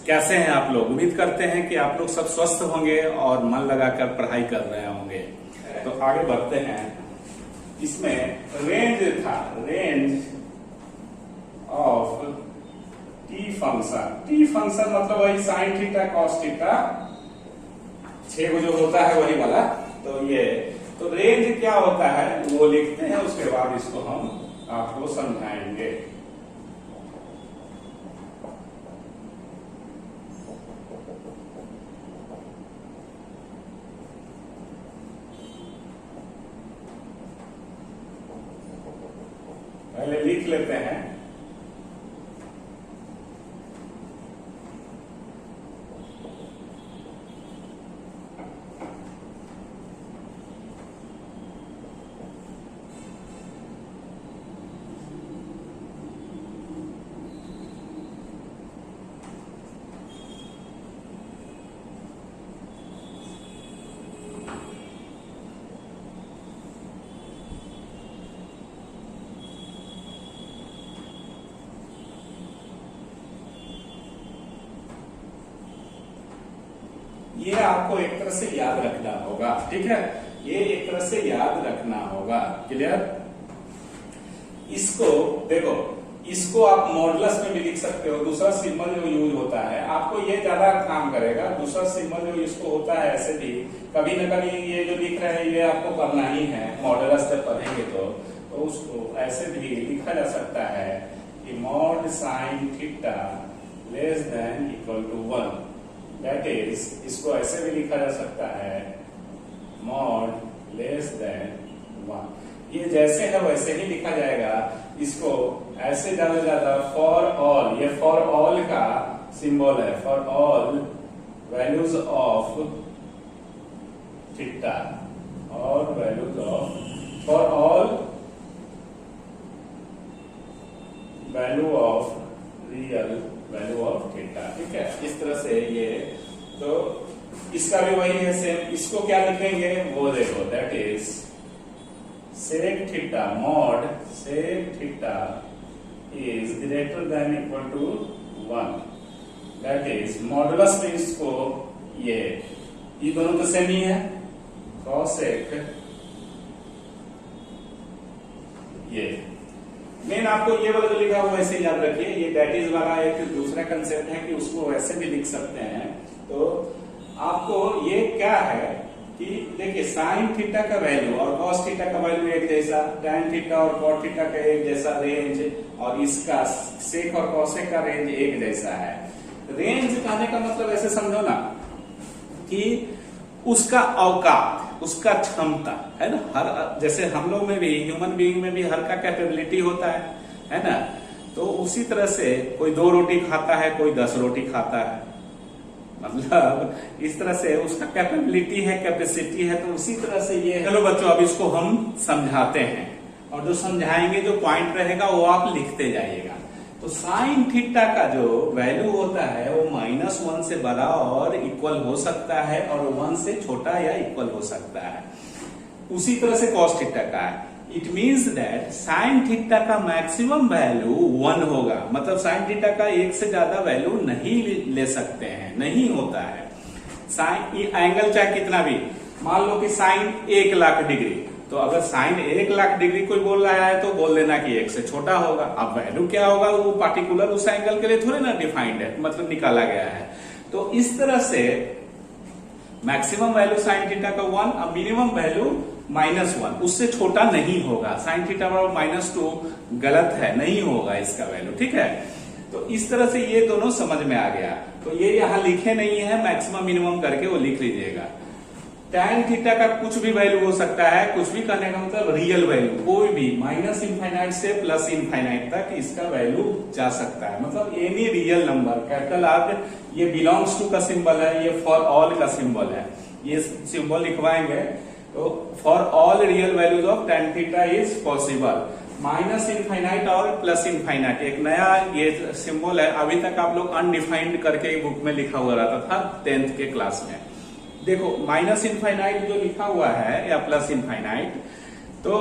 कैसे हैं आप लोग? उम्मीद करते हैं कि आप लोग सब स्वस्थ होंगे और मन लगाकर पढ़ाई कर रहे होंगे। तो आगे बढ़ते हैं। इसमें रेंज था, range of T function. T function मतलब वही साइन थीटा कॉस थीटा 6 को जो होता है वही वाला। तो ये तो रेंज क्या होता है वो लिखते हैं, उसके बाद इसको हम आपको समझाएंगे। पहले लिख लेते हैं। ये आपको एक तरह से याद रखना होगा, ठीक है? ये एक तरह से याद रखना होगा। क्लियर? इसको देखो, इसको आप मॉडुलस में भी लिख सकते हो। दूसरा सिंबल जो यूज होता है, आपको ये ज्यादा काम करेगा। दूसरा सिंबल जो इसको होता है ऐसे भी कभी न कभी ये जो लिख रहे हैं ये आपको करना ही है। मॉडुलस जब पढ़ेंगे तो उसको ऐसे भी लिखा जा सकता है कि mod sine theta less than equal to 1। That is, इसको ऐसे भी लिखा जा सकता है मॉड लेस देन 1। ये जैसे है वैसे ही लिखा जाएगा। इसको ऐसे ज्यादा ज्यादा फॉर ऑल, ये फॉर ऑल का सिंबल है, for all values of theta और values of, for all value of real value of theta. ठीक है, इस तरह से ये। तो इसका भी वही है सेम। इसको क्या लिखेंगे वो देखो, that is sec theta, mod sec theta is greater than equal to 1। That is modulus में इसको ये दोनों तो सेम ही है। cosec ये मेन आपको ये वाला जो लिखा हुआ वैसे याद रखिए। ये दैट इज वाला एक दूसरा कंसेप्ट है कि उसको वैसे भी लिख सकते हैं। तो आपको ये क्या है कि देखिए साइन थीटा का वैल्यू और कॉस थीटा का वैल्यू एक जैसा, टैन थीटा और कॉट थीटा का एक जैसा रेंज, और इसका सेक और कॉसेक का रेंज एक जैसा है। रेंज कहने का मतलब ऐसे समझो ना कि उसका औकात, उसका क्षमता है ना। हर जैसे हम लोग में भी, ह्यूमन बीइंग में भी हर का कैपेबिलिटी होता है ना। तो उसी तरह से कोई 2 रोटी खाता है, कोई 10 रोटी खाता है। मतलब इस तरह से उसका कैपेबिलिटी है, कैपेसिटी है। तो उसी तरह से ये। चलो बच्चों, अब इसको हम समझाते हैं, और जो समझाएंगे जो पॉइंट रहेगा वो आप लिखते जाइएगा। तो साइन थीटा का जो वैल्यू होता है वो -1 से बड़ा और इक्वल हो सकता है, और 1 से छोटा या इक्वल हो सकता है। उसी तरह से कॉस थीटा का है। It means that sine theta का मैक्सिमम वैल्यू 1 होगा। मतलब साइन थीटा का 1 से ज्यादा वैल्यू नहीं ले सकते हैं, नहीं होता है। साइन एंगल चाहे कितना भी, मान लो कि साइन 1 लाख डिग्री, तो अगर साइन 1 लाख डिग्री कोई बोल रहा है तो बोल देना कि 1 से छोटा होगा। अब वैल्यू क्या होगा वो पार्टिकुलर उस एंगल के लिए थोड़े ना डिफाइंड है, मतलब निकाला गया है। तो इस तरह से मैक्सिमम वैल्यू साइन थीटा का 1, अब मिनिमम वैल्यू -1, उससे छोटा नहीं होगा। साइन थीटा बराबर -2 गलत है, नहीं होगा इसका वैल्यू। ठीक है, तो इस तरह से ये दोनों समझ में आ गया। तो ये यहां लिखे नहीं है, मैक्सिमम मिनिमम करके वो लिख लीजिएगा। टैन थीटा का कुछ भी वैल्यू हो सकता है, कुछ भी करने का मतलब रियल वैल्यू, कोई भी -इनफाइनाइट से +इनफाइनाइट तक इसका वैल्यू जा सकता है। मतलब any real number, capital R, ये बिलोंग्स टू का सिंबल है, ये फॉर ऑल का सिंबल है। ये सिंबल लिखवाएंगे तो for all real values of tan theta is possible. -Infinite और +इनफाइनाइट एक नया ये सिंबल है। अभी तक आप लोग अनडिफाइंड करके बुक में लिखा हुआ रहता था 10th के क्लास में। देखो -इनफाइनाइट जो लिखा हुआ है या +इनफाइनाइट, तो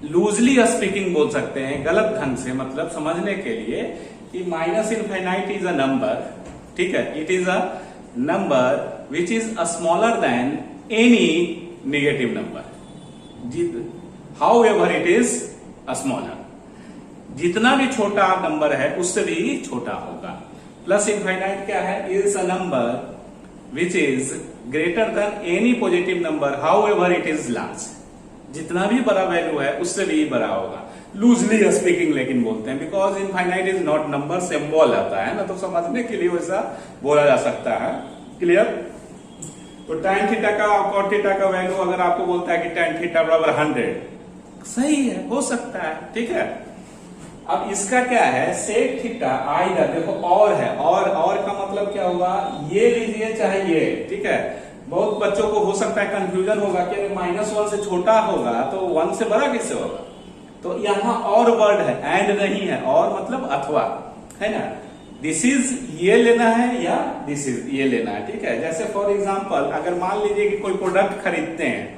लूजली स्पीकिंग बोल सकते हैं, गलत ढंग से, मतलब समझने के लिए कि -इनफाइनाइट इज अ नंबर ठीक है, it is a number which is a smaller than any negative number, how ever it is a smaller, जितना भी छोटा नंबर है उससे भी छोटा होगा। प्लस इनफाइनाइट क्या है, is a number which is greater then any positive number how ever it is large, जितना भी बड़ा वैल्यू है उससे भी बड़ा होगा। लूजली स्पीकिंग लेकिन बोलते हैं, because infinite is not number, symbol आता है ना, तो समझने के लिए वैसा बोला जा सकता है। क्लियर? तो tan थीटा का और cot थीटा का वैल्यू अगर आपको बोलता है कि tan थीटा बराबर 100, सही है, हो सकता है, ठीक है। अब इसका क्या है, sec थीटा आइदर, देखो और है, और का मतलब क्या हुआ, ये लीजिए चाहे ये, ठीक है। बहुत बच्चों को हो सकता है कंफ्यूजन होगा कि -1 से छोटा होगा तो 1 से बड़ा कैसे होगा, तो यहां और वर्ड है, एंड नहीं है, और मतलब अथवा, है ना। दिस इज ये लेना है या दिस इज ये लेना है, ठीक है। जैसे फॉर एग्जांपल अगर मान लीजिए कि कोई प्रोडक्ट खरीदते हैं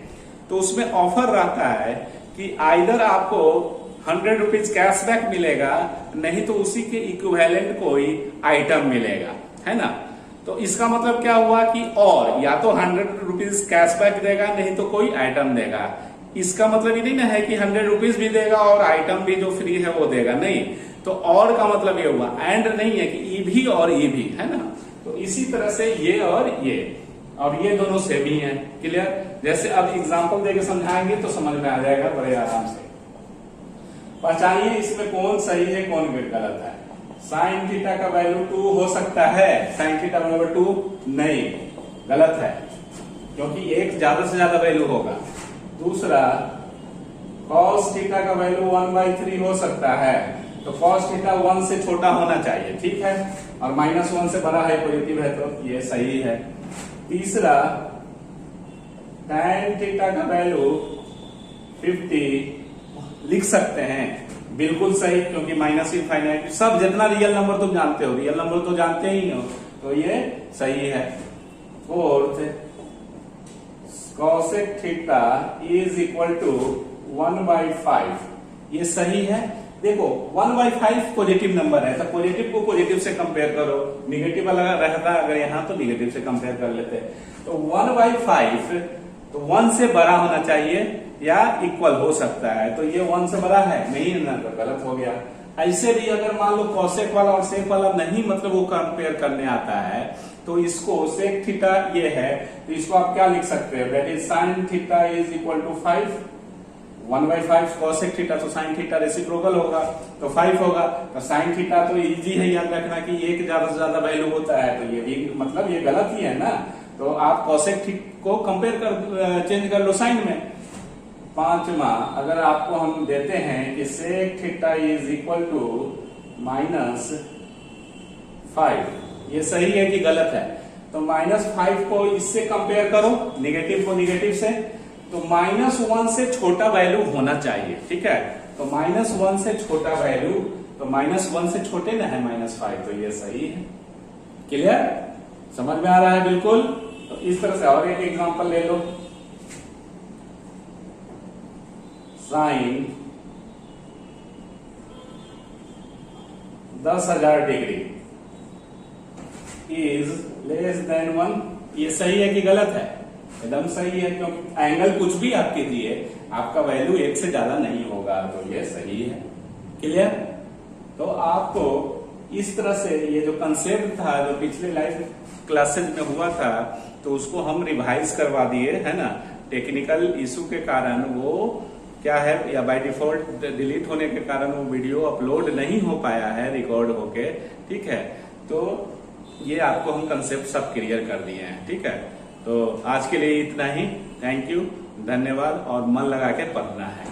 तो उसमें ऑफर रहता है कि आइदर आपको 100 रुपीज कैशबैक मिलेगा, नहीं तो उसी के इक्विवेलेंट कोई आइटम मिलेगा, है ना। तो इसका मतलब क्या हुआ कि और या तो 100 रुपीज कैशबैक देगा, नहीं तो कोई आइटम देगा। इसका मतलब ये नहीं ना है कि 100 रुपीज भी देगा और आइटम भी जो फ्री है वो देगा, नहीं। तो और का मतलब ये हुआ, एंड नहीं है कि ई भी और ई भी, है ना। तो इसी तरह से ये और ये दोनों सेम ही है। क्लियर? जैसे अब एग्जांपल देके समझाएंगे तो समझ में आ जाएगा बड़े आराम से। पहचानिए इसमें कौन सही है कौन गलत है। साइन थीटा का वैल्यू 2 हो सकता है, साइन थीटा बराबर 2 नहीं, गलत है, क्योंकि एक ज्यादा से ज्यादा वैल्यू होगा। दूसरा, cos थीटा का वैल्यू 1/3 हो सकता है, तो cos थीटा 1 से छोटा होना चाहिए, ठीक है, और -1 से बड़ा है, पॉजिटिव है, तो ये सही है। तीसरा, tan थीटा का वैल्यू 50 लिख सकते हैं, बिल्कुल सही, क्योंकि माइनस इनफाइनाइट सब जितना रियल नंबर तुम जानते हो, रियल नंबर तो जानते ही हो, तो ये सही है। Fourth, cosec theta is equal to 1/5, ये सही है। देखो 1/5 पॉजिटिव नंबर है, तो पॉजिटिव को पॉजिटिव से कंपेयर करो, निगेटिव वाला रहता अगर यहां तो निगेटिव से कंपेयर कर लेते। तो 1/5 तो 1 से बड़ा होना चाहिए या इक्वल हो सकता है, तो ये 1 से बड़ा है नहीं ना, तो गलत हो गया। ऐसे भी अगर मान लो cosec वाला और sec वाला नहीं, मतलब वो कंपेयर करने आता है, तो इसको sec थीटा ये है, तो इसको आप क्या लिख सकते हैं, that is sin theta is equal to 5, 1/5 cosec theta, तो sin थीटा रेसिप्रोकल होगा तो 5 होगा। तो sin थीटा तो इजी है याद रखना कि एक ज्यादा से ज्यादा वैल्यू होता है, तो ये भी मतलब ये गलत ही है ना। तो आप cosec को कंपेयर कर चेंज कर लो साइन में। पांचवा, अगर आपको हम देते हैं कि sec theta is equal to -5, ये सही है कि गलत है, तो -5 को इससे कंपेयर करो, निगेटिव को निगेटिव से, तो -1 से छोटा वैल्यू होना चाहिए, ठीक है। तो -1 से छोटा वैल्यू, तो -1 से छोटे ना है -5, तो ये सही है। क्लियर? समझ में आ रहा है बिल्कुल? तो इस तरह से और एक एग्जांपल ले लो, sine 10,000 degree is less than 1, ये सही है कि गलत है? एकदम सही है, क्योंकि एंगल कुछ भी आप कीजिए आपका वैल्यू 1 से ज्यादा नहीं होगा, तो ये सही है। क्लियर? तो आपको इस तरह से ये जो कंसेप्ट था जो पिछले लाइव क्लासेज में हुआ था, तो उसको हम रिवाइज करवा दिए, है ना। टेक्निकल इशू के कारण वो क्या है, या बाय डिफॉल्ट डिलीट होने के कारण वो वीडियो अपलोड नहीं हो पाया है रिकॉर्ड होके, ठीक है। तो ये आपको हम कंसेप्ट सब क्लियर कर दिए हैं, ठीक है। तो आज के लिए इतना ही, थैंक यू, धन्यवाद, और मन लगा के पढ़ना है।